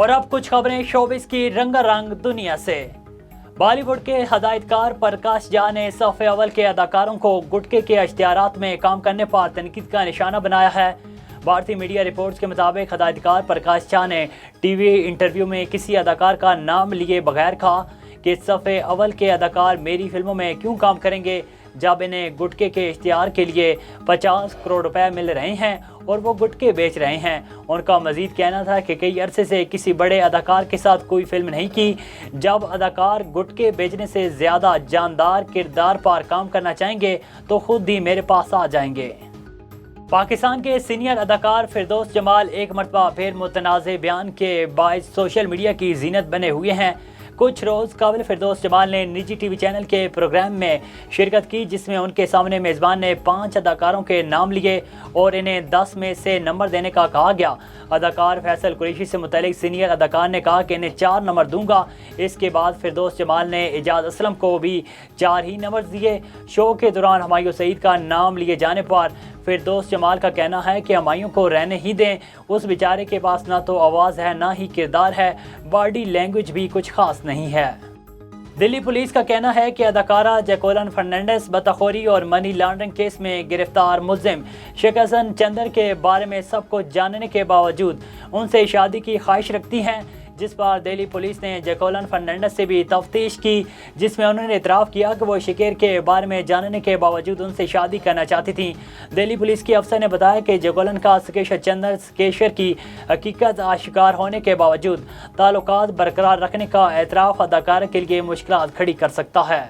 اور اب کچھ خبریں شوبز کی رنگا رنگ دنیا سے۔ بالی ووڈ کے ہدایتکار پرکاش جھا نے صف اول کے اداکاروں کو گٹکے کے اشتہارات میں کام کرنے پر تنقید کا نشانہ بنایا ہے۔ بھارتی میڈیا رپورٹس کے مطابق ہدایتکار پرکاش جھا نے ٹی وی انٹرویو میں کسی اداکار کا نام لیے بغیر کہا کہ صف اول کے اداکار میری فلموں میں کیوں کام کریں گے جب انہیں گٹکے کے اشتہار کے لیے 50 کروڑ روپے مل رہے ہیں اور وہ گٹکے بیچ رہے ہیں۔ ان کا مزید کہنا تھا کہ کئی عرصے سے کسی بڑے اداکار کے ساتھ کوئی فلم نہیں کی۔ جب اداکار گٹکے بیچنے سے زیادہ جاندار کردار پر کام کرنا چاہیں گے تو خود ہی میرے پاس آ جائیں گے۔ پاکستان کے سینئر اداکار فردوس جمال ایک مرتبہ پھر متنازع بیان کے باعث سوشل میڈیا کی زینت بنے ہوئے ہیں۔ کچھ روز قبل فردوس جمال نے نجی ٹی وی چینل کے پروگرام میں شرکت کی جس میں ان کے سامنے میزبان نے 5 اداکاروں کے نام لیے اور انہیں 10 میں سے نمبر دینے کا کہا گیا۔ اداکار فیصل قریشی سے متعلق سینئر اداکار نے کہا کہ انہیں 4 نمبر دوں گا۔ اس کے بعد فردوس جمال نے اعجاز اسلم کو بھی 4 ہی نمبر دیے۔ شو کے دوران ہمایوں سعید کا نام لیے جانے پر فردوس جمال کا کہنا ہے کہ ہمایوں کو رہنے ہی دیں، اس بیچارے کے پاس نہ تو آواز ہے نہ ہی کردار ہے، باڈی لینگویج بھی کچھ خاص نہیں ہے۔ دلی پولیس کا کہنا ہے کہ اداکارہ جیکولن فرنانڈیز بطخوری اور منی لانڈرنگ کیس میں گرفتار ملزم شکھاسن چندر کے بارے میں سب کچھ جاننے کے باوجود ان سے شادی کی خواہش رکھتی ہیں، جس پر دہلی پولیس نے جیکولن فرنانڈیز سے بھی تفتیش کی جس میں انہوں نے اعتراف کیا کہ وہ شکیر کے بارے میں جاننے کے باوجود ان سے شادی کرنا چاہتی تھیں۔ دہلی پولیس کی افسر نے بتایا کہ جیکولن کا سکیشر چندر سکیشر کی حقیقت آشکار ہونے کے باوجود تعلقات برقرار رکھنے کا اعتراف اداکارہ کے لیے مشکلات کھڑی کر سکتا ہے۔